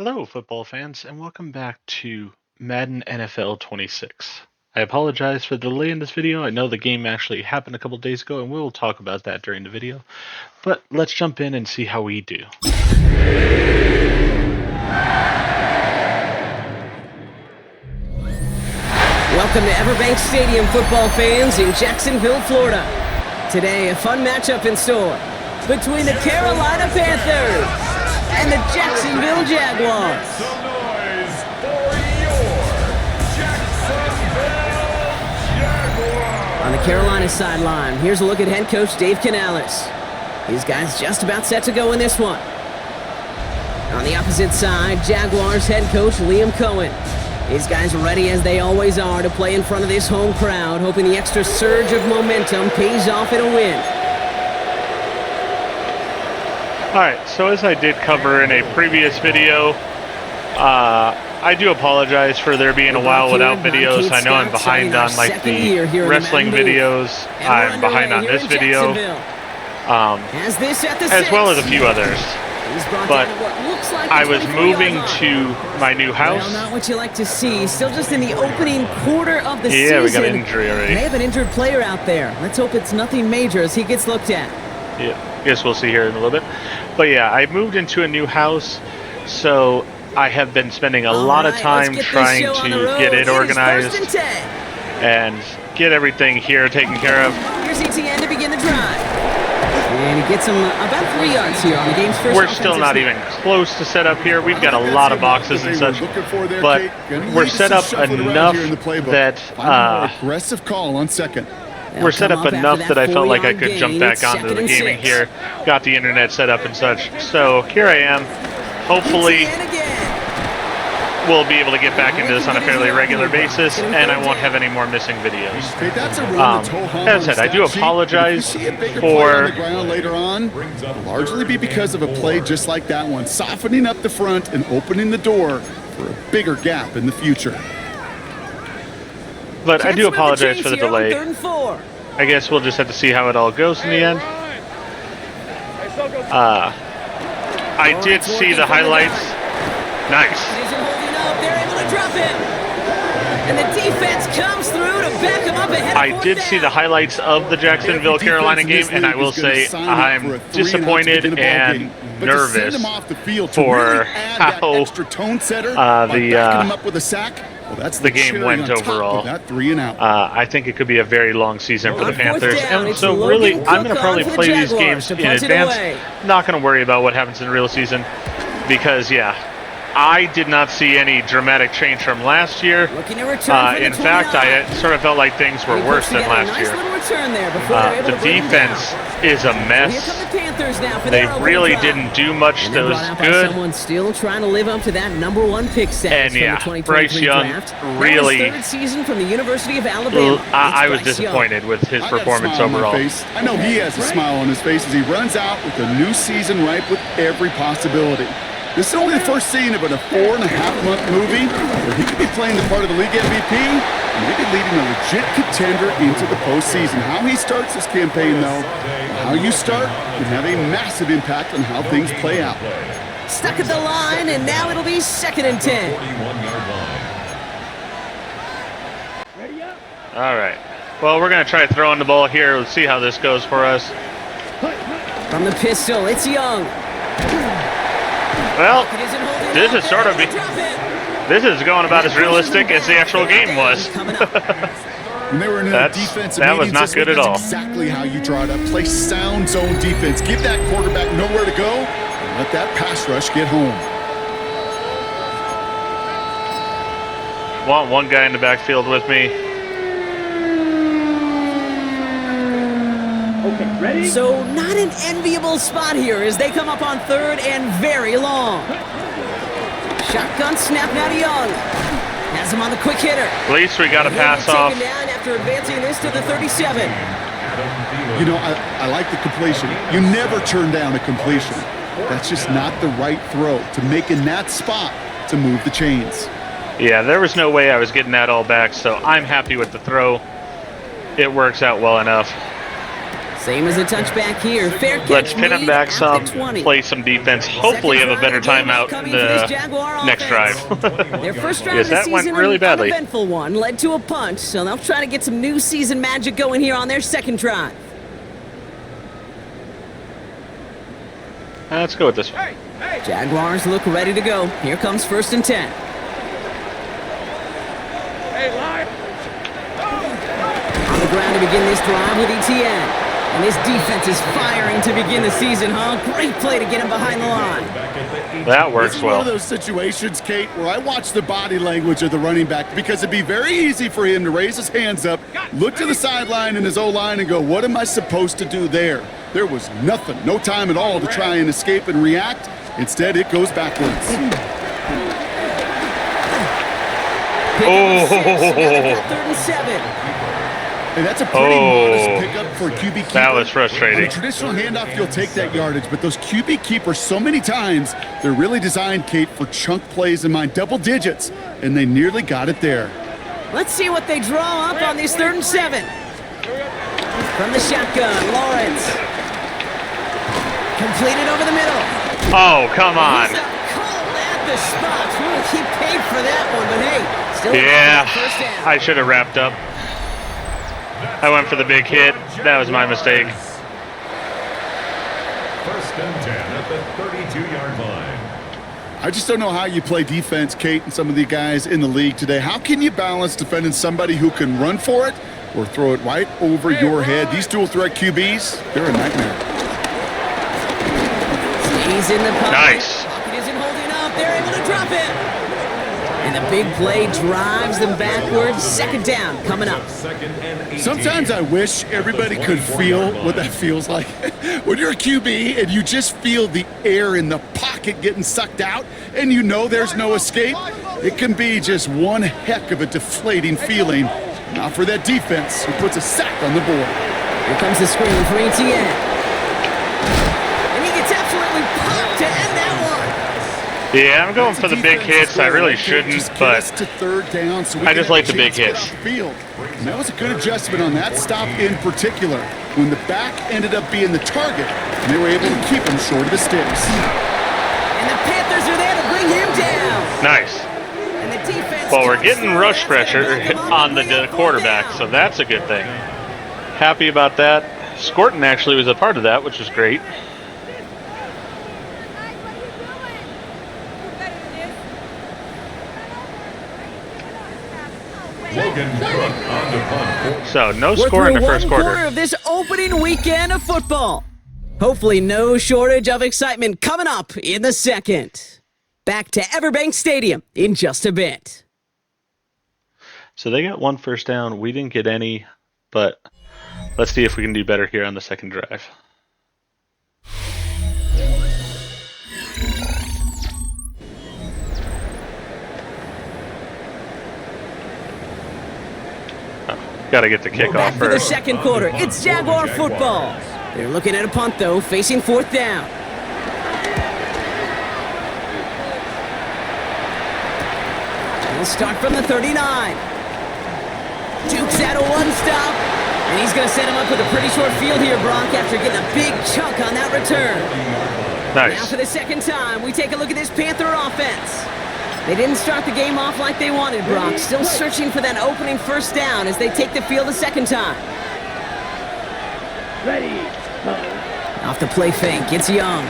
Hello, football fans, and welcome back to Madden NFL 26. I apologize for the delay in this video. I know the game actually happened a couple days ago, and we'll talk about that during the video. But let's jump in and see how we do. Welcome to Everbank Stadium, football fans in Jacksonville, Florida. Today, a fun matchup in store between the Carolina Panthers and the Jacksonville Jaguars. On the Carolina sideline, here's a look at head coach Dave Canales. These guys just about set to go in this one. On the opposite side, Jaguars head coach Liam Cohen. These guys are ready as they always are to play in front of this home crowd, hoping the extra surge of momentum pays off in a win. Alright, so as I did cover in a previous video, I do apologize for there being a while without videos. I know I'm behind on like the wrestling videos. I'm behind on this video, as well as a few others. But I was moving to my new house. Well, not what you like to see. Still just in the opening quarter of the season. Yeah, we got an injury already. They have an injured player out there. Let's hope it's nothing major as he gets looked at. Yeah, guess we'll see here in a little bit. But yeah, I moved into a new house, so I have been spending a lot of time trying to get it organized and get everything here taken care of. Here's ETN to begin the drive. And he gets him about 3 yards here on the game's first. We're still not even close to set up here. We've got a lot of boxes and such, but we're set up enough that aggressive call on second. We're set up enough that I felt like I could jump back onto the gaming here. Got the internet set up and such. So here I am. Hopefully we'll be able to get back into this on a fairly regular basis, and I won't have any more missing videos. As I said, I do apologize for later on. Largely be because of a play just like that one, softening up the front and opening the door for a bigger gap in the future. But I do apologize for the delay. I guess we'll just have to see how it all goes in the end. I did see the highlights. Nice. And the defense comes through to back him up ahead. I did see the highlights of the Jacksonville Carolina game, and I will say I'm disappointed and nervous for how the game went overall. I think it could be a very long season for the Panthers, and so really I'm going to probably play these games in advance. Not going to worry about what happens in the real season because, yeah, I did not see any dramatic change from last year. In fact, I sort of felt like things were worse than last year. The defense is a mess. They really didn't do much that was good. Still trying to live up to that #1 pick status. And yeah, Bryce Young really. Third season from the University of Alabama. I was disappointed with his performance overall. I know he has a smile on his face as he runs out with a new season ripe with every possibility. This is only the first scene of a 4.5-month movie where he could be playing the part of the league MVP and maybe leading a legit contender into the postseason. How he starts this campaign, though, how you start can have a massive impact on how things play out. Stuck at the line, and now it'll be 2nd and 10. All right. Well, we're going to try throwing the ball here. Let's see how this goes for us. From the pistol, it's Young. Well, this is going about as realistic as the actual game was. When they were in that was not good at all. Exactly how you draw it up. Play sound zone defense. Give that quarterback nowhere to go and let that pass rush get home. Want one guy in the backfield with me. Okay, ready? So not an enviable spot here as they come up on 3rd and very long. Shotgun snap now to Young. Has him on the quick hitter. At least we got a pass off. Down after advancing this to the 37. You know, I like the completion. You never turn down a completion. That's just not the right throw to make in that spot to move the chains. Yeah, there was no way I was getting that all back, so I'm happy with the throw. It works out well enough. Same as a touchback here. Fair catch. Let's pin him back some, 20. play some defense, hopefully have a better timeout in the next drive. Their first drive Yes, of the that went season, really badly. An uneventful one, led to a punt, so they'll try to get some new season magic going here on their second drive. Let's go with this one. Jaguars look ready to go. Here comes 1st and 10. On the ground to begin this drive with ETN. And this defense is firing to begin the season, huh? Great play to get him behind the line. That works This is well. one of those situations, Kate, where I watch the body language of the running back because it'd be very easy for him to raise his hands up, look to the sideline in his O-line and go, what am I supposed to do there? There was nothing, no time at all to try and escape and react. Instead, it goes backwards. Oh. 3rd and 7. And that's a pretty modest pickup for a QB keeper. That was frustrating. On a traditional handoff, you'll take that yardage, but those QB keepers, so many times, they're really designed, Kate, for chunk plays in mind, double digits, and they nearly got it there. Let's see what they draw up on this 3rd and 7. From the shotgun, Lawrence. Completed over the middle. Oh, come on. He's called at the spot. He paid for that one, but hey, still Yeah, first down. I should have wrapped up. I went for the big hit. That was my mistake. 1st and 10 at the 32-yard line. I just don't know how you play defense, Kate, and some of the guys in the league today. How can you balance defending somebody who can run for it or throw it right over your head? These dual threat QBs, they're a nightmare. He's in the pocket. Nice. Pocket isn't holding up. They're able to drop it. And the big play drives them backwards. 2nd down coming up. Sometimes I wish everybody could feel what that feels like. When you're a QB and you just feel the air in the pocket getting sucked out and you know there's no escape, it can be just one heck of a deflating feeling. Not for that defense who puts a sack on the board. Here comes the screen for ETN. And he gets absolutely popped to end that one. Yeah, I'm going for the big hits. I really shouldn't, but I just like the big hits. And that was a good adjustment on that stop in particular, when the back ended up being the target, and they were able to keep him short of the sticks. And the Panthers are there to bring him down. Nice. And the defense. Well, we're getting rush pressure on the quarterback, so that's a good thing. Happy about that. Scorton actually was a part of that, which was great. So no score in the first quarter of this opening weekend of football. Hopefully no shortage of excitement coming up in the second. Back to Everbank Stadium in just a bit. So they got 1 first down. We didn't get any, but let's see if we can do better here on the second drive. Got to get the kickoff Back for the first. second quarter. It's Jaguar football. They're looking at a punt, though, facing 4th down. He'll start from the 39. Dukes out a one-stop. And he's going to set him up with a pretty short field here, Brock, after getting a big chunk on that return. Nice. Now for the second time, we take a look at this Panther offense. They didn't start the game off like they wanted, Brock. Still searching for that opening first down as they take the field a second time. Ready. Off the play fake, it's Young.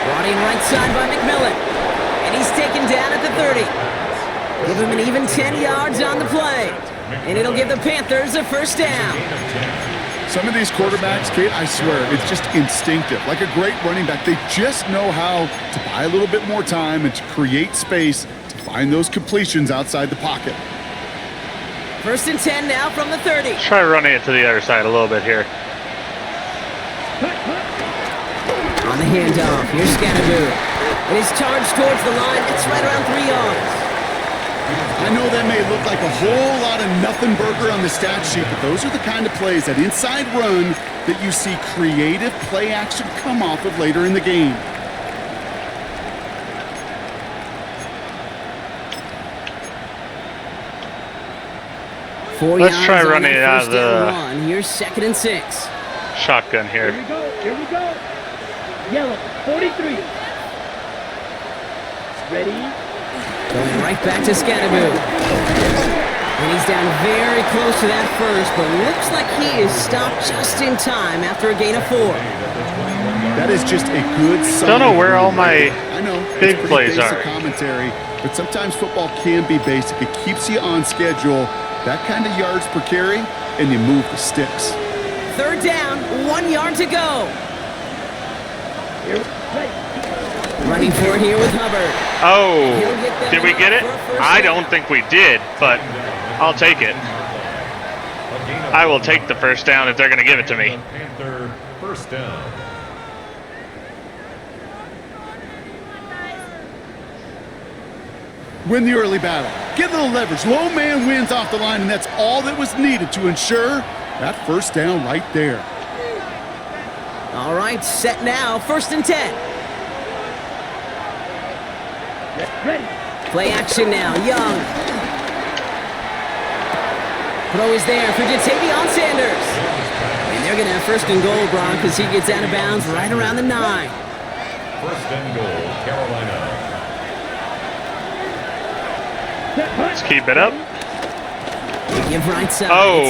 Brought in right side by McMillan. And he's taken down at the 30. Give him an even 10 yards on the play. And it'll give the Panthers a first down. Some of these quarterbacks, Kate, I swear, it's just instinctive. Like a great running back, they just know how to buy a little bit more time and to create space to find those completions outside the pocket. 1st and 10 now from the 30. Try running it to the other side a little bit here. On the handoff, here's Scannaboo. And he's charged towards the line. It's right around 3 yards. I know that may look like a whole lot of nothing burger on the stat sheet, but those are the kind of plays, that inside run, that you see creative play action come off of later in the game. Let's try running it out of the one. Here's 2nd and 6. shotgun here. Here we go. Here we go. Yellow, 43. Ready? Going right back to Scatterboo. And he's down very close to that first, but looks like he is stopped just in time after a gain of 4. That is just a good sign. Don't know where all my big plays are. Commentary, but sometimes football can be basic. It keeps you on schedule. That kind of yards per carry, and you move the sticks. 3rd down, 1 yard to go. Running for it here with Hubbard. Oh, did we get it? I don't think we did, but I'll take it. I will take the 1st down if they're going to give it to me. Panther 1st down. Win the early battle. Get a little leverage. Low man wins off the line, and that's all that was needed to ensure that 1st down right there. All right, set now, 1st and 10. Ready. Play action now, Young. Throw is there for Jatavion Sanders. And they're going to have 1st and goal, Brock, because he gets out of bounds right around the 9. 1st and goal, Carolina. Let's keep it up. They give right side. Oh.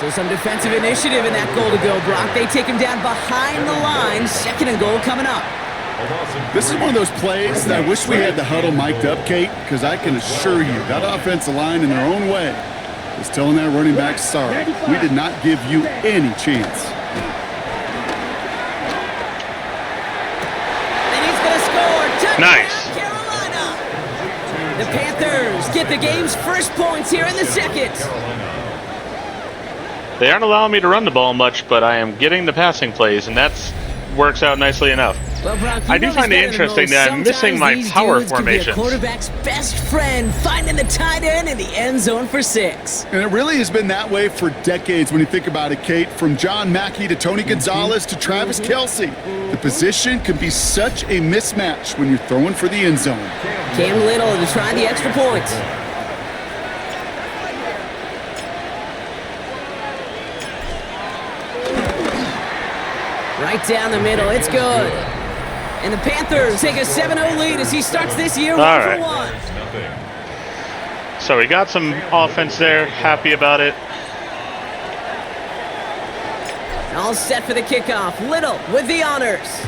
So some defensive initiative in that goal to go, Brock. They take him down behind the line. 2nd and goal coming up. This is one of those plays that I wish we had the huddle mic'd up, Kate, because I can assure you that offensive line in their own way is telling that running back, sorry, we did not give you any chance. And he's going to score. Touchdown, Nice. Carolina. The Panthers get the game's 1st points here in the 2nd. They aren't allowing me to run the ball much, but I am getting the passing plays, and that works out nicely enough. Well, Brock, I do find it interesting that I'm missing my power formations. Quarterback's best friend, finding the tight end in the end zone for 6. And it really has been that way for decades when you think about it, Kate. From John Mackey to Tony Gonzalez to Travis Kelce. The position can be such a mismatch when you're throwing for the end zone. Cam Little to try the extra point. Right down the middle, it's good. And the Panthers take a 7-0 lead as he starts this year 1 for 1. So we got some offense there, happy about it. All set for the kickoff. Little with the honors.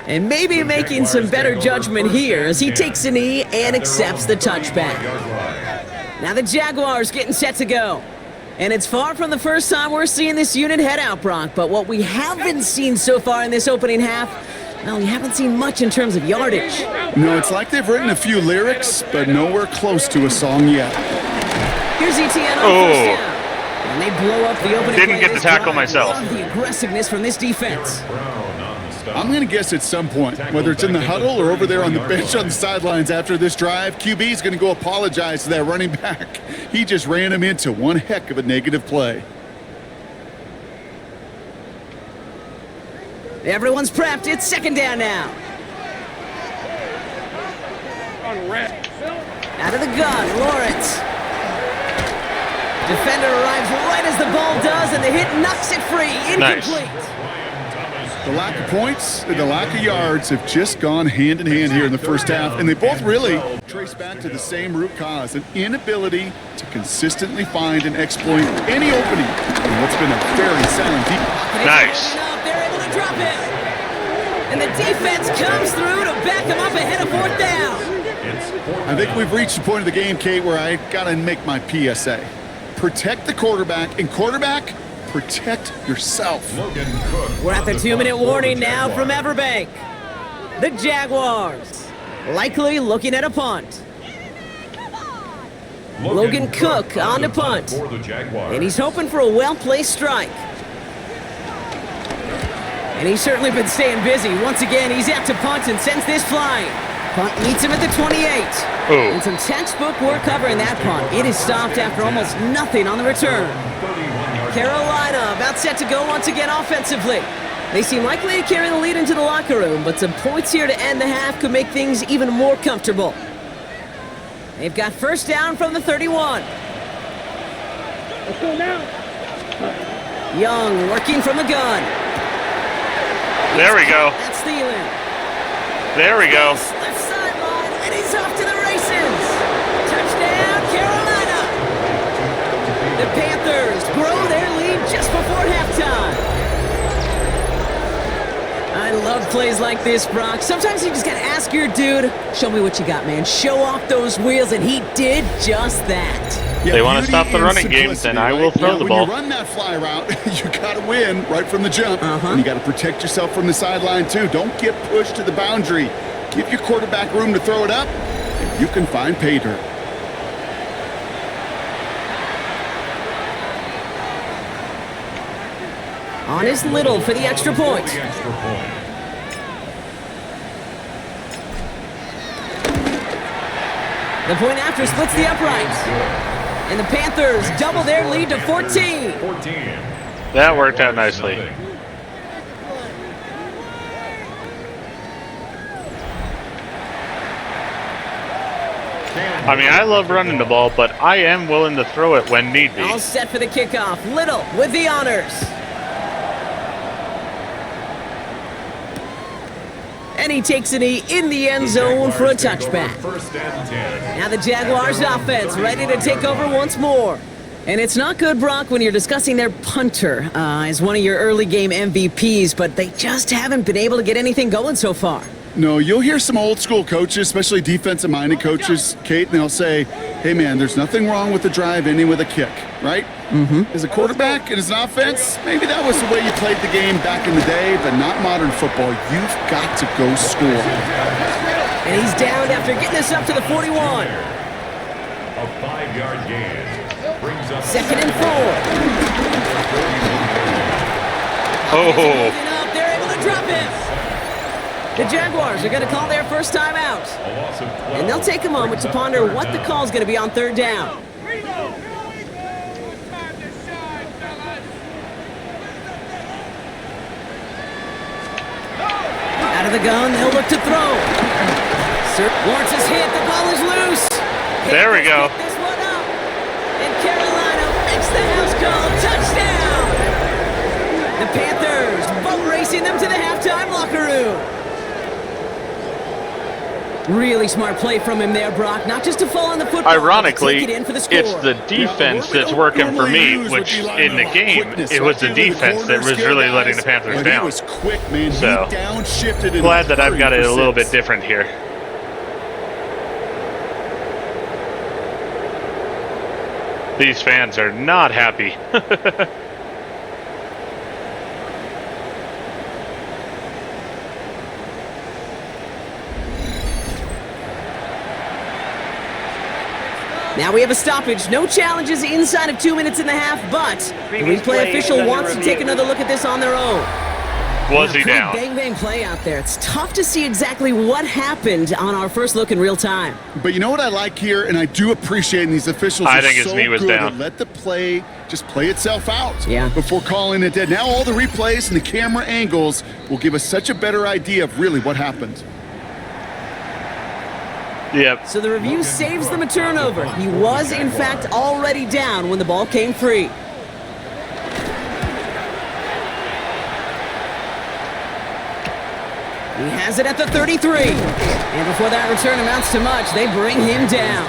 And maybe making some better judgment here as he takes a knee and accepts the touchback. Now the Jaguars getting set to go. And it's far from the first time we're seeing this unit head out, Brock. But what we haven't seen so far in this opening half, well, we haven't seen much in terms of yardage. No, it's like they've written a few lyrics, but nowhere close to a song yet. Here's ETN on 1st down. And they blow up the opening. Didn't get the tackle myself. Love the aggressiveness from this defense. I'm going to guess at some point, whether it's in the huddle or over there on the bench on the sidelines after this drive, QB is going to go apologize to that running back. He just ran him into one heck of a negative play. Everyone's prepped. It's 2nd down now. Out of the gun, Lawrence. Defender arrives right as the ball does, and the hit knocks it free. Incomplete. Nice. The lack of points and the lack of yards have just gone hand in hand here in the first half, and they both really trace back to the same root cause, an inability to consistently find and exploit any opening in what's been a very silent defense. Nice. They're able to drop it. And the defense comes through to back them up ahead of 4th down. I think we've reached the point of the game, Kate, where I got to make my PSA. Protect the quarterback, and quarterback, protect yourself. We're at the 2-minute warning now from Everbank. The Jaguars likely looking at a punt. Logan Cook on to punt. And he's hoping for a well-placed strike. And he's certainly been staying busy. Once again, he's out to punt and sends this flying. Punt meets him at the 28. Ooh. And some textbook work covering that punt. It is stopped after almost nothing on the return. Carolina about set to go once again offensively. They seem likely to carry the lead into the locker room, but some points here to end the half could make things even more comfortable. They've got first down from the 31. Let's go now. Young working from the gun. There we go. That's Thielen. There we go. Left sideline, and he's off to the races. Touchdown, Carolina. The Panthers grow their lead just before halftime. I love plays like this, Brock. Sometimes you just got to ask your dude, show me what you got, man. Show off those wheels, and he did just that. Yeah, they want to stop the running game, then I will throw the ball. When you run that fly route, you got to win right from the jump. And you got to protect yourself from the sideline, too. Don't get pushed to the boundary. Give your quarterback room to throw it up, and you can find pay dirt. On is Little for the extra point. The point after splits the uprights. And the Panthers double their lead to 14. That worked out nicely. I mean, I love running the ball, but I am willing to throw it when need be. All set for the kickoff. Little with the honors. And he takes a knee in the end zone for a touchback. Now the Jaguars offense ready to take over once more. And it's not good, Brock, when you're discussing their punter as one of your early game MVPs, but they just haven't been able to get anything going so far. No, you'll hear some old school coaches, especially defensive-minded coaches, Kate, and they'll say, hey, man, there's nothing wrong with the drive ending with a kick, right? As a quarterback and as an offense, maybe that was the way you played the game back in the day, but not modern football. You've got to go score. And he's down after getting this up to the 41. A 5-yard gain brings up 2nd and 4. Oh. They're able to drop it. The Jaguars are going to call their first time out. And they'll take a moment to ponder what the call is going to be on 3rd down. Out of the gun, they'll look to throw. Lawrence is hit, the ball is loose. There we go. Pick this one up. And Carolina makes the house call. Touchdown! The Panthers boat racing them to the halftime locker room. Really smart play from him there, Brock. Not just to fall on the football. Ironically, but to take it in for the score. it's the defense that's working for me, which in the game, it was the defense that was really letting the Panthers down. He was quick, man. He So, downshifted in glad that a I've got hurry it for a little bit 6. different here. These fans are not happy. Now we have a stoppage. No challenges inside of 2 minutes and a half, but the replay official wants to take another look at this on their own. Was he Pretty down? bang play out there. It's tough to see exactly what happened on our first look in real time. But you know what I like here, and I do appreciate, and these officials I are think his so knee was good down. at let the play just play itself out Yeah. before calling it dead. Now all the replays and the camera angles will give us such a better idea of really what happened. Yep. So the review saves them a turnover. He was, in fact, already down when the ball came free. He has it at the 33. And before that return amounts to much, they bring him down.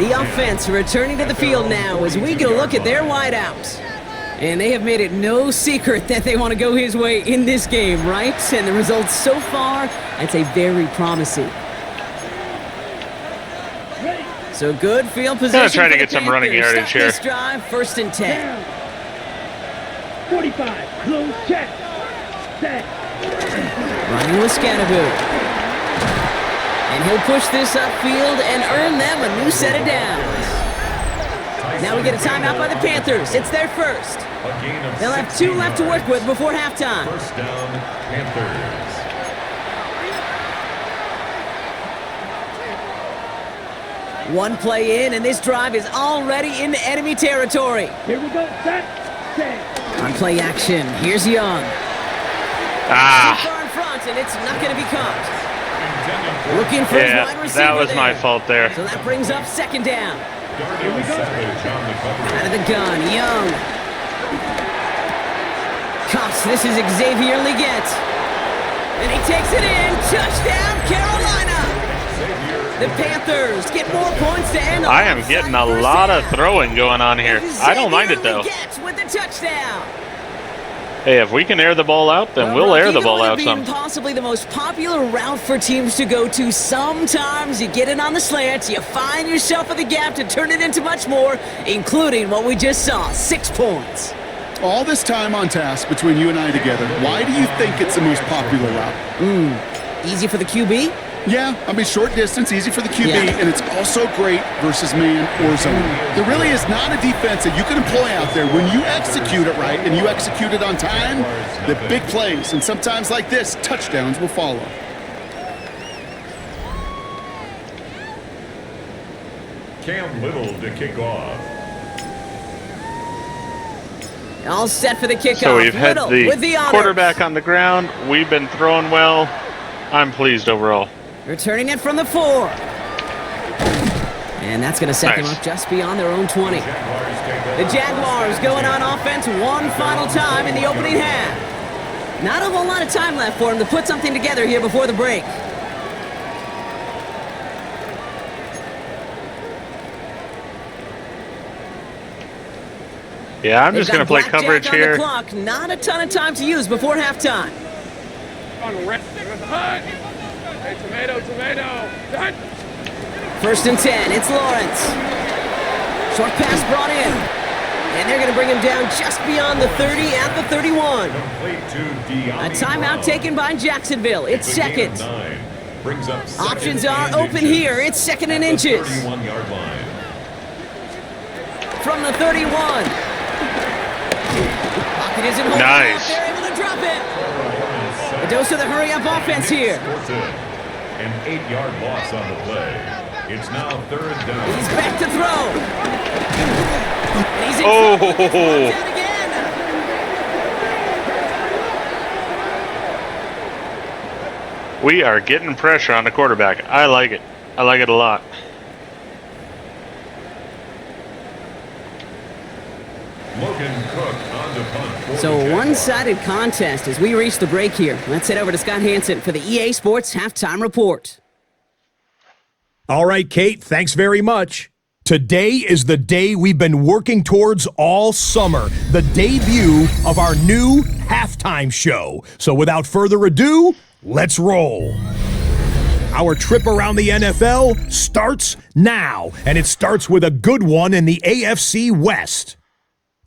The offense returning to the field now as we get a look at their wideouts. And they have made it no secret that they want to go his way in this game, right? And the results so far, I'd say very promising. So good field position. Gonna try to for the get some running Panthers. yardage Stop here. This drive, 1st and 10. 45, close, check. Set. Running with Scannaboo. And he'll push this upfield and earn them a new set of downs. Now we get a timeout by the Panthers. It's their first. They'll have 2 left to work with before halftime. First down, Panthers. One play in, and this drive is already into enemy territory. Here we go, set, set. On play action, here's Young. Too Ah, far in front, and it's not going to be caught. Looking for his wide receiver. That was my fault there. So that brings up second down. Here we go. Out of the gun, Young. Cuffs, this is Xavier Leggett. And he takes it in. Touchdown, Carolina. The Panthers get more points to end. I am getting a lot of throwing going on here. I don't mind it, though. With the touchdown. Hey, if we can air the ball out, then we'll air the ball out some. Possibly the most popular route for teams to go to. Sometimes you get it on the slants, you find yourself in the gap to turn it into much more, including what we just saw, 6 points. All this time on task between you and I together, why do you think it's the most popular route? Easy for the QB? Yeah, I mean, short distance, easy for the QB, and it's also great versus man or zone. There really is not a defense that you can employ out there. When you execute it right and you execute it on time, the big plays, and sometimes like this, touchdowns will follow. Cam Little to kick off. All set for the kickoff. So we've had Little the with the honors. quarterback on the ground. We've been throwing well. I'm pleased overall. Returning it from the 4. And that's going to set them up just beyond their own 20. The Jaguars going on offense one final time in the opening half. Not a whole lot of time left for them to put something together here before the break. Yeah, I'm just going to play coverage here. Clock. Not a ton of time to use before halftime. Hey, tomato. Done. 1st and 10. It's Lawrence. Short pass brought in. And they're going to bring him down just beyond the 30 at the 31. A timeout taken by Jacksonville. It's second. Options are open here. It's 2nd and inches. From the 31. Pocket isn't holding up. They're able to drop it. A dose of the hurry-up offense here. An 8-yard loss on the play. It's now 3rd down. He's back to throw. And he's in trouble. Out again. We are getting pressure on the quarterback. I like it. I like it a lot. So a one-sided contest as we reach the break here. Let's head over to Scott Hansen for the EA Sports Halftime Report. All right, Kate, thanks very much. Today is the day we've been working towards all summer, the debut of our new halftime show. So without further ado, let's roll. Our trip around the NFL starts now, and it starts with a good one in the AFC West.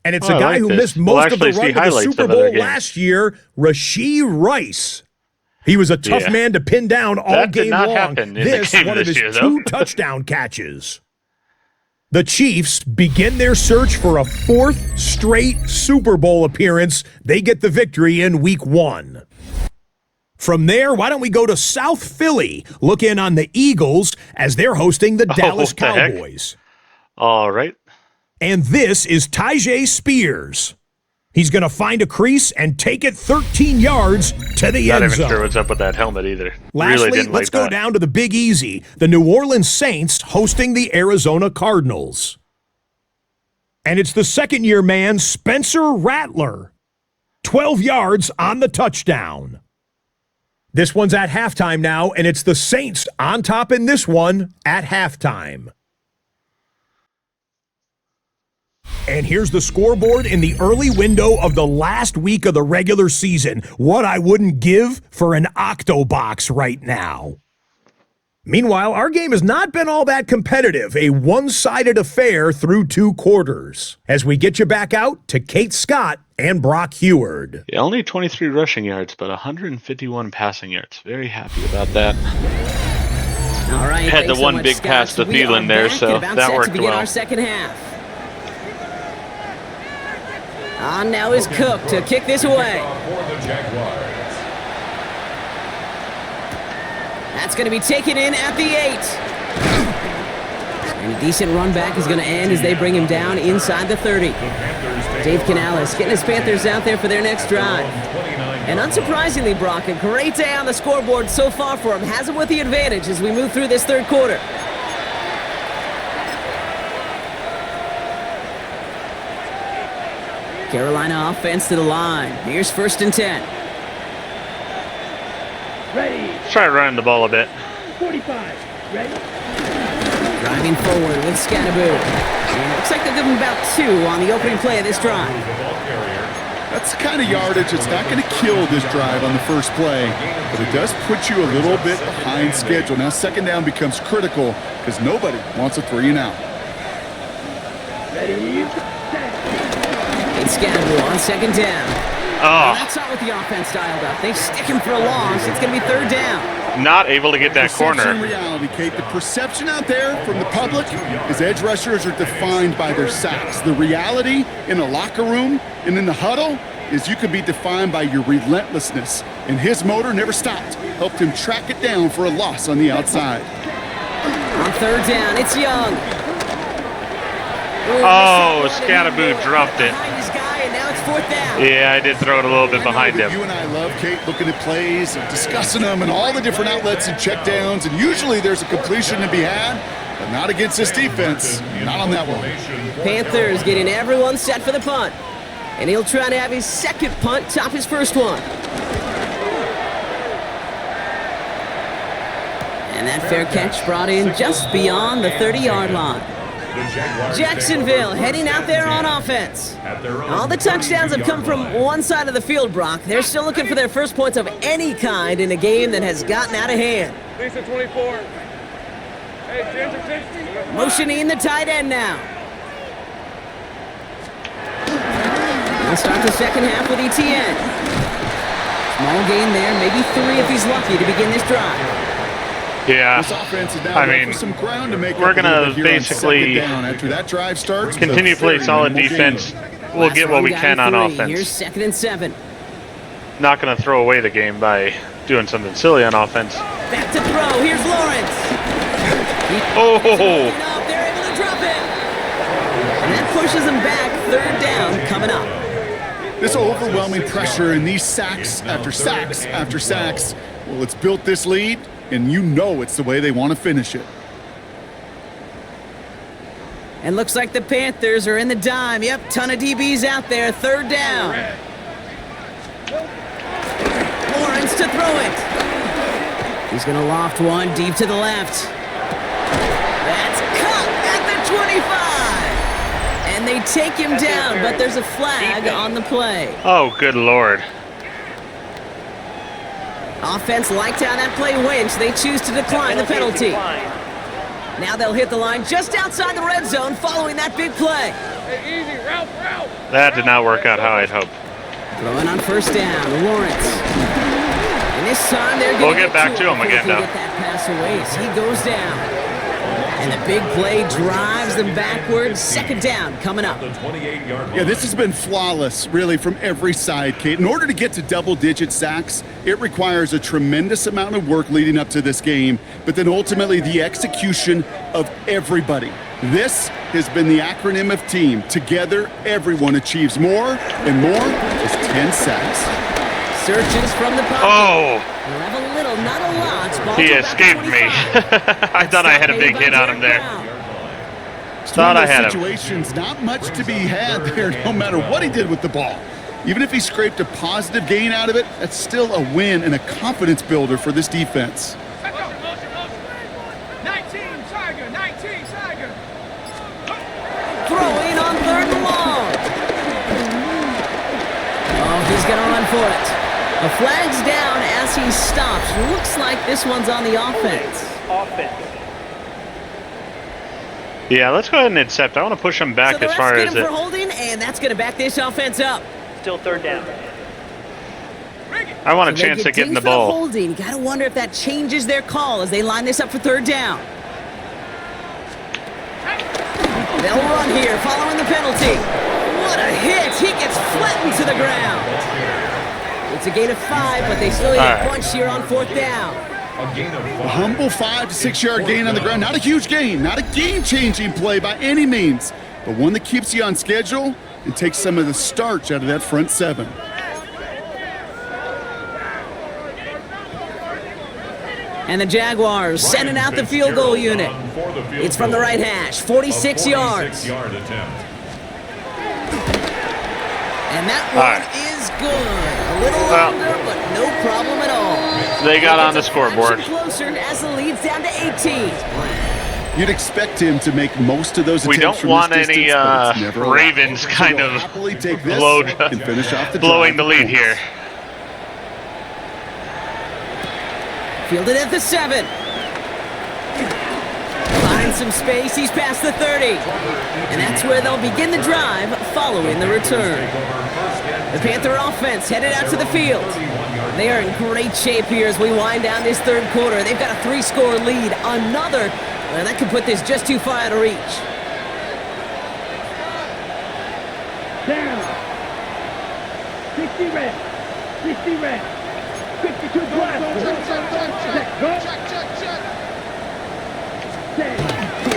And it's a guy who missed most of the run to the Super Bowl last year, Rashee Rice. He was a tough man to pin down all game long. This one of his 2 touchdown catches. The Chiefs begin their search for a 4th straight Super Bowl appearance. They get the victory in Week 1. From there, why don't we go to South Philly, look in on the Eagles as they're hosting the Dallas Cowboys. All right. And this is Tyjae Spears. He's going to find a crease and take it 13 yards to the end zone. Not even sure what's up with that helmet either. Lastly, really let's go down to the Big Easy. The New Orleans Saints hosting the Arizona Cardinals. And it's the second-year man, Spencer Rattler. 12 yards on the touchdown. This one's at halftime now, and it's the Saints on top in this one at halftime. And here's the scoreboard in the early window of the last week of the regular season. What I wouldn't give for an Octobox right now. Meanwhile, our game has not been all that competitive, a one-sided affair through 2 quarters. As we get you back out to Kate Scott and Brock Heward. Yeah, only 23 rushing yards, but 151 passing yards. Very happy about that. All right, had the one big pass to Thielen there, so that worked well. Our second half. On now is Cook to kick this away. That's going to be taken in at the 8. And a decent run back is going to end as they bring him down inside the 30. Dave Canales getting his Panthers out there for their next drive. And unsurprisingly, Brock, a great day on the scoreboard so far for him. Has him with the advantage as we move through this third quarter. Carolina offense to the line. Here's 1st and 10. Ready. Let's try running the ball a bit. 45. Ready. Driving forward with Scatterboot. And it looks like they'll give him about 2 on the opening play of this drive. That's the kind of yardage that's not going to kill this drive on the first play, but it does put you a little bit behind schedule. Now 2nd down becomes critical because nobody wants a 3 and out. Ready. It's Scatterboot on 2nd down. Oh. And that's not what the offense dialed up. They stick him for a loss. It's going to be 3rd down. Not able to get that corner. Perception reality, Kate. The perception out there from the public is edge rushers are defined by their sacks. The reality in a locker room and in the huddle is you can be defined by your relentlessness. And his motor never stopped. Helped him track it down for a loss on the outside. On 3rd down, it's Young. Oh, Scatterboot dropped it. Behind his guy, and now it's 4th down. Yeah, I did throw it a little bit behind him. You and I love, Kate, looking at plays and discussing them and all the different outlets and checkdowns, and usually there's a completion to be had, but not against this defense. Not on that one. Panthers getting everyone set for the punt. And he'll try to have his 2nd punt top his 1st one. And that fair catch brought in just beyond the 30-yard line. Jacksonville heading out there on offense. All the touchdowns have come from one side of the field, Brock. They're still looking for their first points of any kind in a game that has gotten out of hand. Lisa 24. Hey, Ginger 60. Motioning the tight end now. We'll start the 2nd half with ETN. Small gain there, maybe 3 if he's lucky to begin this drive. Yeah, I mean, we're going to basically after that drive starts, continue to play solid defense. We'll get what we can on offense. Here's 2nd and 7. Not going to throw away the game by doing something silly on offense. Back to throw. Here's Lawrence. Oh! They're able to drop it. And that pushes them back. 3rd down coming up. This overwhelming pressure and these sacks after sacks after sacks, well, it's built this lead. And you know it's the way they want to finish it. And looks like the Panthers are in the dime. Yep, ton of DBs out there. 3rd down. Lawrence to throw it. He's going to loft one deep to the left. That's caught at the 25. And they take him down, but there's a flag on the play. Oh, good Lord. Offense liked how that play went, so they choose to decline the penalty. Now they'll hit the line just outside the red zone following that big play. Hey, easy, route. That did not work out how I'd hoped. Throwing on 1st down, Lawrence. And this time they're going to get back to him again now. Get that pass away as he goes down. And the big play drives them backwards. 2nd down coming up. Yeah, this has been flawless, really, from every side, Kate. In order to get to double-digit sacks, it requires a tremendous amount of work leading up to this game, but then ultimately the execution of everybody. This has been the acronym of team. Together, everyone achieves more, and more is 10 sacks. Searches from the pocket. Oh! We'll have a little, not a lot. He escaped me. I thought I had a big hit on him there. Thought I had him. Situations, not much to be had there, no matter what he did with the ball. Even if he scraped a positive gain out of it, that's still a win and a confidence builder for this defense. 19 Tiger. Throwing on 3rd and long. Oh, he's going to run for it. The flag's down as he stops. Looks like this one's on the offense. Yeah, let's go ahead and accept. I want to push him back So as far as it. For holding, and that's going to back this offense up. Still 3rd down. I want a chance at getting the ball. Holding. You got to wonder if that changes their call as they line this up for 3rd down. They'll run here following the penalty. What a hit! He gets flattened to the ground. It's a gain of 5, but they still need a bunch here on 4th down. A humble 5 to 6 yard gain on the ground. Not a huge gain, not a game-changing play by any means, but one that keeps you on schedule and takes some of the starch out of that front 7. And the Jaguars sending out the field goal unit. It's from the right hash, 46 yards. And that one is good. A little longer, but no problem at all. They got on the scoreboard. Closer as the lead's down to 18. You'd expect him to make most of those attempts. We don't want any Ravens kind of blowing the lead here. Fielded at the 7. Finds some space. He's past the 30. And that's where they'll begin the drive following the return. The Panther offense headed out to the field. They are in great shape here as we wind down this third quarter. They've got a 3-score lead. Another that could put this just too far out of reach. Down. 60 red. 60 red. 52 black.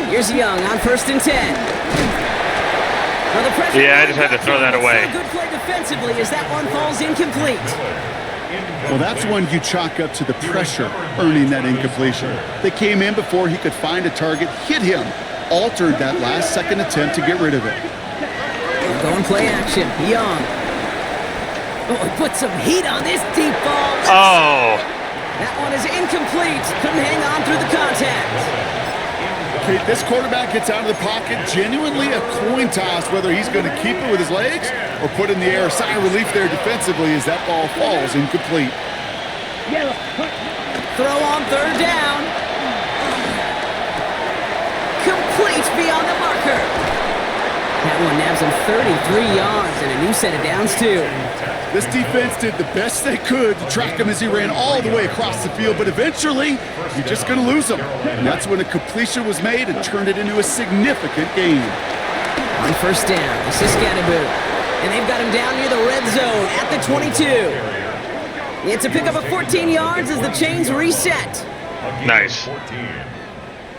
Here's Young on 1st and 10. Well, yeah, I just had to throw that away. Good play defensively as that one falls incomplete. Well, that's one you chalk up to the pressure earning that incompletion. They came in before he could find a target, hit him, altered that last-second attempt to get rid of it. Going play action. Young. Oh, he put some heat on this deep ball. Oh. That one is incomplete. Couldn't hang on through the contact. Okay, this quarterback gets out of the pocket, genuinely a coin toss whether he's going to keep it with his legs or put in the air. Sigh of relief there defensively as that ball falls incomplete. Throw on 3rd down. Complete beyond the marker. That one nabs him 33 yards and a new set of downs too. This defense did the best they could to track him as he ran all the way across the field, but eventually, you're just going to lose him. And that's when a completion was made and turned it into a significant gain. On 1st down, this is Scatterboo. And they've got him down near the red zone at the 22. It's a pickup of 14 yards as the chains reset. Nice.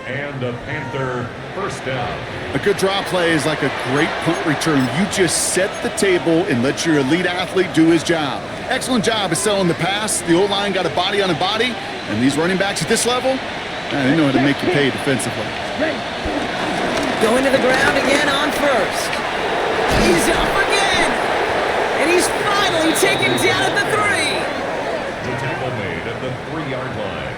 And the Panther 1st down. A good draw play is like a great punt return. You just set the table and let your elite athlete do his job. Excellent job of selling the pass. The O-line got a body on a body, and these running backs at this level, they know how to make you pay defensively. Going to the ground again on 1st. He's up again, and he's finally taken down at the 3. The tackle made at the 3-yard line.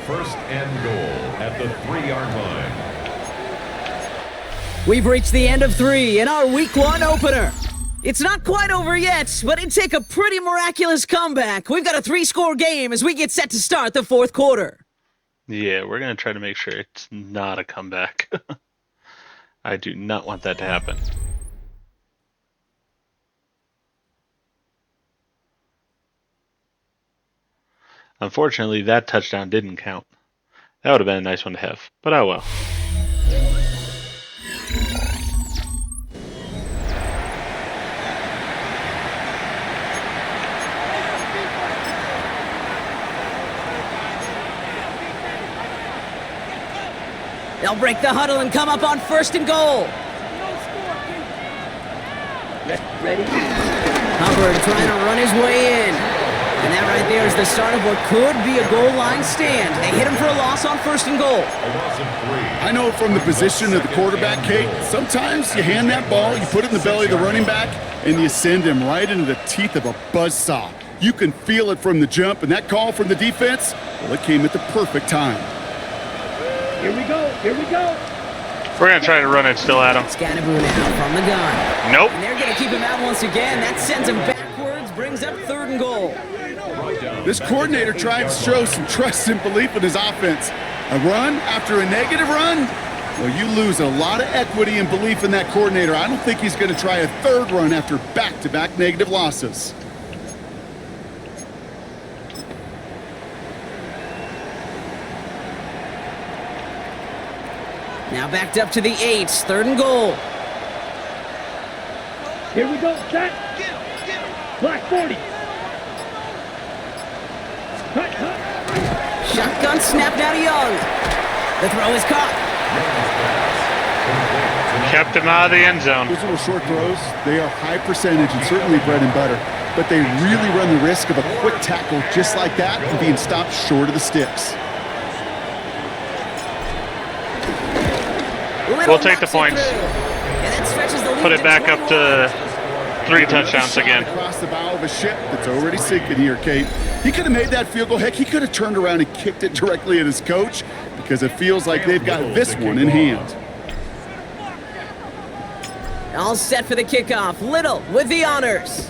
1st and goal at the 3-yard line. We've reached the end of 3 in our Week 1 opener. It's not quite over yet, but it'd take a pretty miraculous comeback. We've got a 3-score game as we get set to start the 4th quarter. Yeah, we're going to try to make sure it's not a comeback. I do not want that to happen. Unfortunately, that touchdown didn't count. That would have been a nice one to have, but oh well. They'll break the huddle and come up on 1st and goal. Ready? Hubbard trying to run his way in. And that right there is the start of what could be a goal line stand. They hit him for a loss on 1st and goal. I know from the position of the quarterback, Kate, sometimes you hand that ball, you put it in the belly of the running back, and you send him right into the teeth of a buzzsaw. You can feel it from the jump, and that call from the defense, well, it came at the perfect time. Here we go. Here we go. We're going to try to run it still at him. Scatterboo now from the gun. Nope. And they're going to keep him out once again. That sends him backwards, brings up 3rd and goal. This coordinator tried to show some trust and belief in his offense. A run after a negative run? Well, you lose a lot of equity and belief in that coordinator. I don't think he's going to try a 3rd run after back-to-back negative losses. Now backed up to the 8, 3rd and goal. Here we go. Set. Black 40. Cut. Shotgun snap now to Young. The throw is caught. Kept him out of the end zone. Those little short throws, they are high percentage and certainly bread and butter, but they really run the risk of a quick tackle just like that and being stopped short of the sticks. We'll take the points. Put it back up to 3 touchdowns again. Across the bow of a ship that's already sinking here, Kate. He could have made that field goal. Heck, he could have turned around and kicked it directly at his coach because it feels like they've got this one in hand. All set for the kickoff. Little with the honors.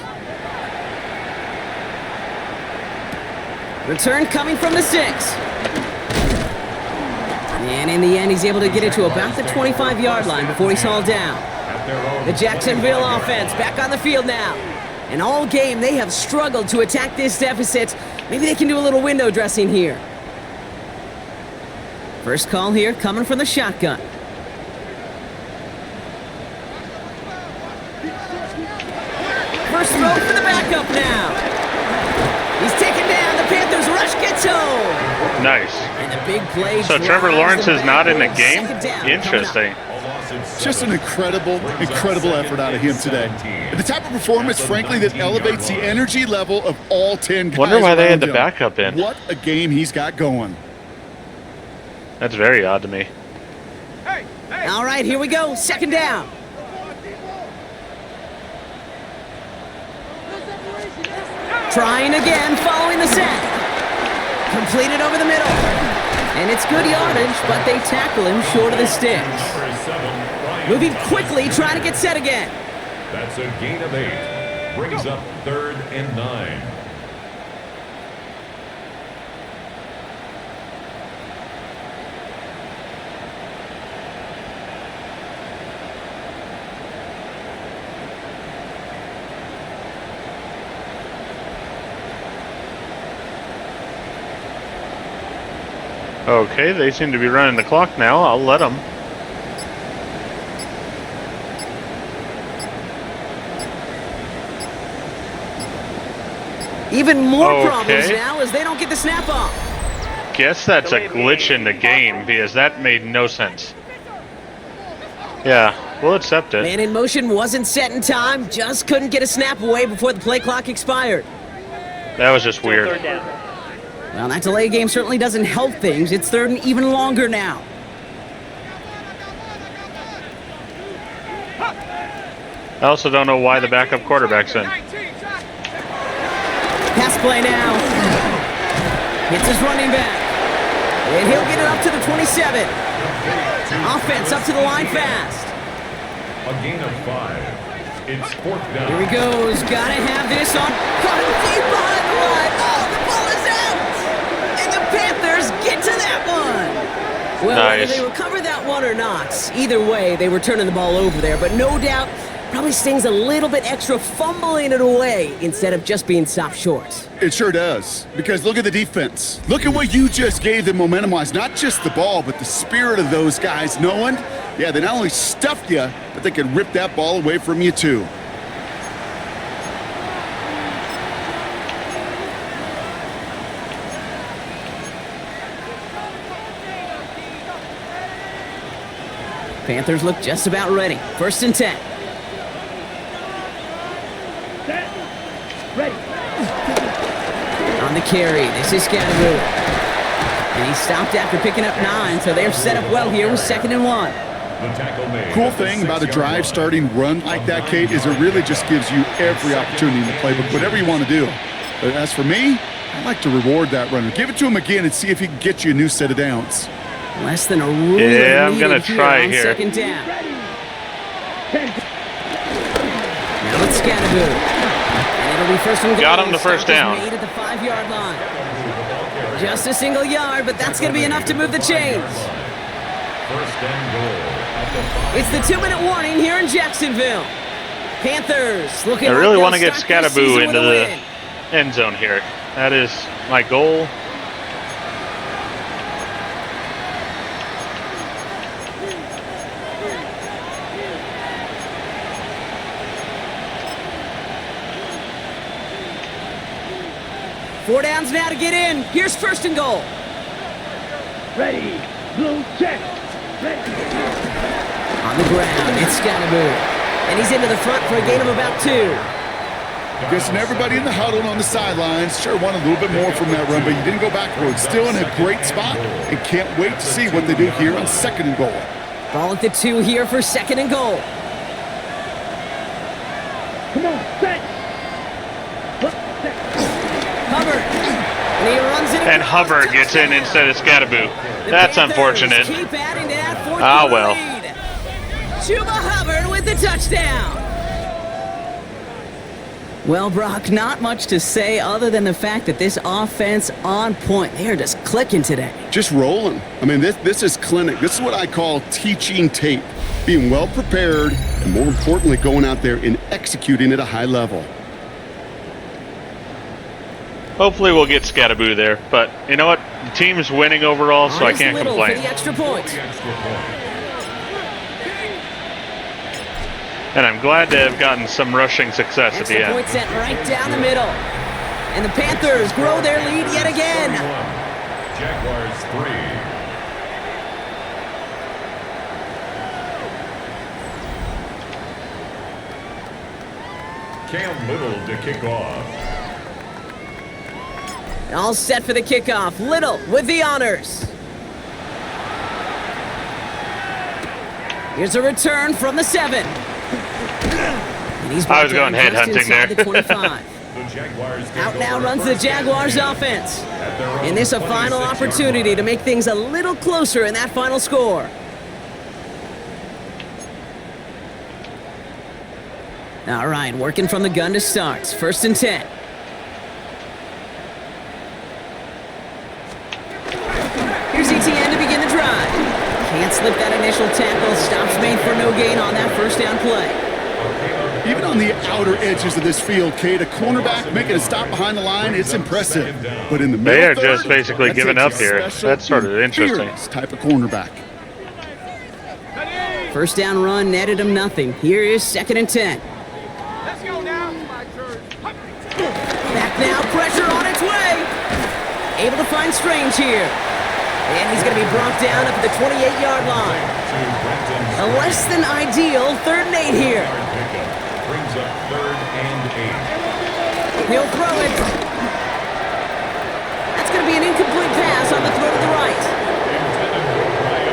Return coming from the 6. And in the end, he's able to get it to about the 25-yard line before he's hauled down. The Jacksonville offense back on the field now. And all game, they have struggled to attack this deficit. Maybe they can do a little window dressing here. First call here coming from the shotgun. First throw for the backup now. He's taken down. The Panthers rush gets home. Nice. And the big play. So Trevor Lawrence is not in the game? Interesting. Just an incredible effort out of him today. And the type of performance, frankly, that elevates the energy level of all 10 guys. Wonder why they had the him. backup in. What a game he's got going. That's very odd to me. All right, here we go. Second down. Trying again, following the set. Completed over the middle. And it's good yardage, but they tackle him short of the sticks. Moving quickly, trying to get set again. That's a gain of 8. Brings up 3rd and 9. Okay, they seem to be running the clock now. I'll let them. Even more problems now as they don't get the snap off. Guess that's a glitch in the game because that made no sense. Yeah, we'll accept it. Man in motion wasn't set in time, just couldn't get a snap away before the play clock expired. That was just weird. Well, that delay game certainly doesn't help things. It's 3rd and even longer now. I also don't know why the backup quarterback's in. Pass play now. Hits his running back. And he'll get it up to the 27. Offense up to the line fast. A gain of 5. It's 4th down. Here he goes. Gotta have this on. Caught him deep behind the line. Oh, the ball is out. And the Panthers get to that one. Well, nice. Whether they recover that one or not, either way, they were turning the ball over there. But no doubt, probably stings a little bit extra fumbling it away instead of just being stopped short. It sure does. Because look at the defense. Look at what you just gave them momentum-wise. Not just the ball, but the spirit of those guys knowing, yeah, they not only stuffed you, but they could rip that ball away from you too. Panthers look just about ready. 1st and 10. Ready. On the carry, this is Scatteroo. And he stopped after picking up 9, so they're set up well here with 2nd and 1. Cool thing about a drive starting run like that, Kate, is it really just gives you every opportunity in the playbook, whatever you want to do. But as for me, I like to reward that runner. Give it to him again and see if he can get you a new set of downs. Less than a rule. Yeah, I'm going to try here. 2nd down. Now it's Scatteroo. And it'll be 1st and goal. Got him the first down. Made at the 5-yard line. Just a single yard, but that's going to be enough to move the chains. 1st and goal. It's the 2-minute warning here in Jacksonville. Panthers looking. I really want to get start this Scatteroo season into with a the win. end zone here. That is my goal. Four downs now to get in. Here's 1st and goal. Ready. Blue check. Ready. On the ground, it's Scatteroo. And he's into the front for a gain of about 2. Guessing everybody in the huddle on the sidelines sure wanted a little bit more from that run, but you didn't go backwards. Still in a great spot and can't wait to see what they do here on 2nd and goal. Ball at the 2 here for 2nd and goal. Come on, set. Hubbard. And he runs it. And Hubbard gets in instead of Scattaboo. That's unfortunate. Keep adding to that 4th Ah, quarter well. lead. Chuba Hubbard with the touchdown. Well, Brock, not much to say other than the fact that this offense on point. They are just clicking today. Just rolling. I mean, this is clinic. This is what I call teaching tape. Being well prepared, and more importantly, going out there and executing at a high level. Hopefully we'll get Scattaboo there. But you know what? The team's winning overall, so I can't Little complain. for the extra point. And I'm glad to have gotten some rushing success at the Extra end. point sent right down the middle. And the Panthers grow their lead yet again. Jaguars 3. Cam Little to kick off. All set for the kickoff. Little with the honors. Here's a return from the 7. And he's I was going headhunting there. The 25. The Jaguars Out now runs the Jaguars offense. And this a final opportunity to make things a little closer in that final score. All right, working from the gun to start. 1st and 10. Here's ETN to begin the drive. Can't slip that initial tackle. Stops made for no gain on that 1st down play. Even on the outer edges of this field, Kate, a cornerback making a stop behind the line, it's impressive. But in the middle They are third, just basically that giving takes up a here. special That's sort of and interesting. fearless type of cornerback. 1st down run netted him nothing. Here is 2nd and 10. Let's go now. Back now, pressure on its way. Able to find Strange here. And he's going to be brought down up at the 28-yard line. A less than ideal 3rd and 8 here. Brings up 3rd and 8. He'll throw it. That's going to be an incomplete pass on the throw to the right.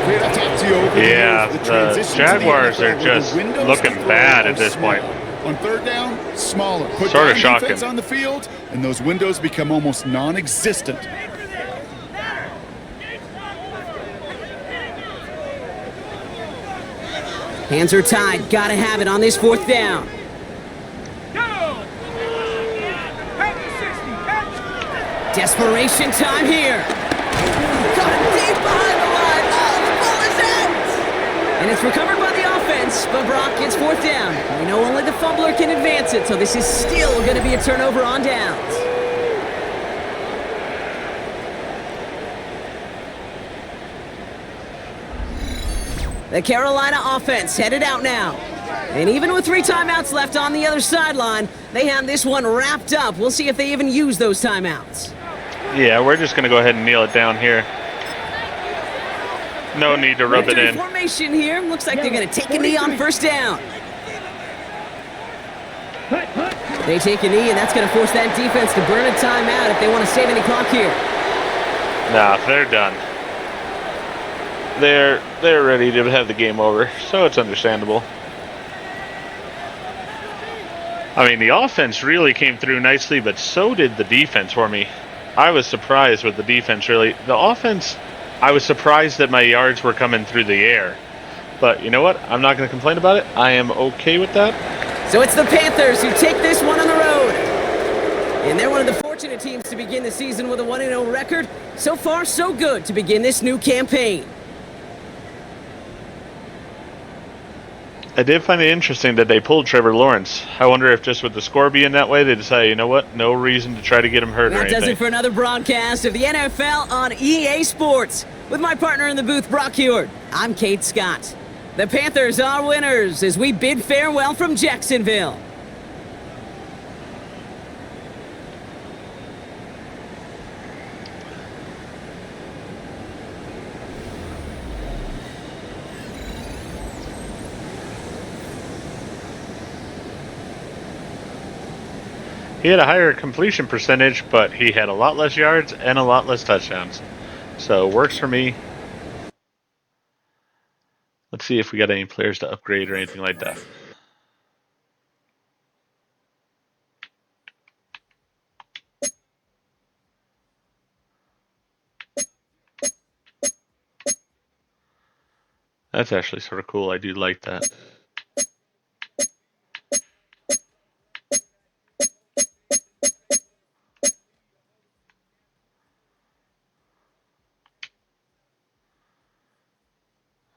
Kate, I'll talk to you over Yeah, the the Jaguars are just looking bad at this point. On 3rd down, smaller. Put Sort of down shocking. defense on the field, and those windows become almost non-existent. Hands are tied. Got to have it on this 4th down. Go! Pass the 60. Desperation time here. Got it deep behind the line. Oh, the ball is out. And it's recovered by the offense, but Brock gets 4th down. We know only the fumbler can advance it, so this is still going to be a turnover on downs. The Carolina offense headed out now. And even with 3 timeouts left on the other sideline, they have this one wrapped up. We'll see if they even use those timeouts. Yeah, we're just going to go ahead and kneel it down here. No need to rub it in. Formation here. Looks like they're going to take a knee on 1st down. They take a knee, and that's going to force that defense to burn a timeout if they want to save any clock here. Nah, they're done. They're ready to have the game over, so it's understandable. I mean, the offense really came through nicely, but so did the defense for me. I was surprised with the defense, really. The offense, I was surprised that my yards were coming through the air. But you know what? I'm not going to complain about it. I am okay with that. So it's the Panthers who take this one on the road. And they're one of the fortunate teams to begin the season with a 1-0 record. So far, so good to begin this new campaign. I did find it interesting that they pulled Trevor Lawrence. I wonder if just with the score being that way, they decided, you know what, no reason to try to get him hurt or That anything. does it for another broadcast of the NFL on EA Sports. With my partner in the booth, Brock Heward, I'm Kate Scott. The Panthers are winners as we bid farewell from Jacksonville. He had a higher completion percentage, but he had a lot less yards and a lot less touchdowns. So, works for me. Let's Let's see if we got any players to upgrade or anything like that. That's actually sort of cool. I do like that.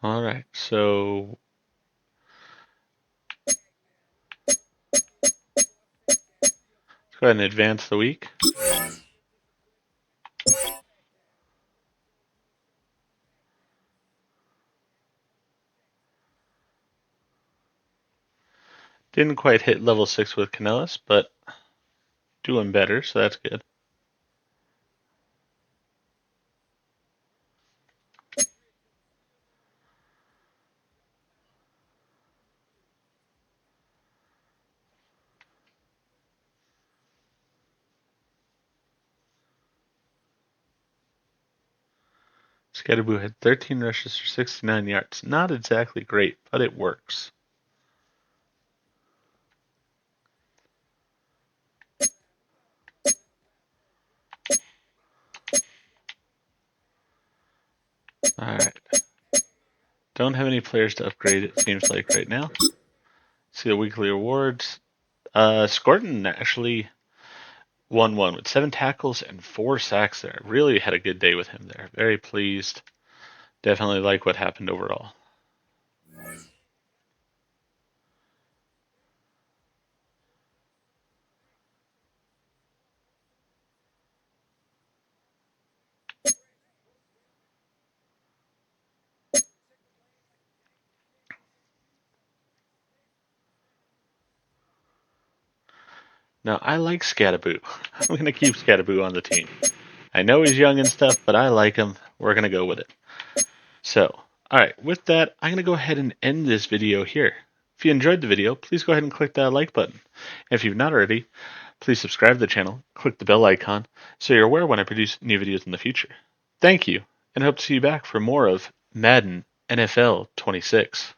All right, so let's go ahead and advance the week. Didn't quite hit level 6 with Canellis, but doing better, so that's good. Scatterboo had 13 rushes for 69 yards. Not exactly great, but it works. Alright. Don't have any players to upgrade, it seems like, right now. See the weekly awards. Scorton actually won one with 7 tackles and 4 sacks there. Really had a good day with him there. Very pleased. Definitely like what happened overall. Now, I like Scatterboo. I'm going to keep Scatterboo on the team. I know he's young and stuff, but I like him. We're going to go with it. So, alright, with that, I'm going to go ahead and end this video here. If you enjoyed the video, please go ahead and click that like button. And if you've not already, please subscribe to the channel, click the bell icon, so you're aware when I produce new videos in the future. Thank you, and hope to see you back for more of Madden NFL 26.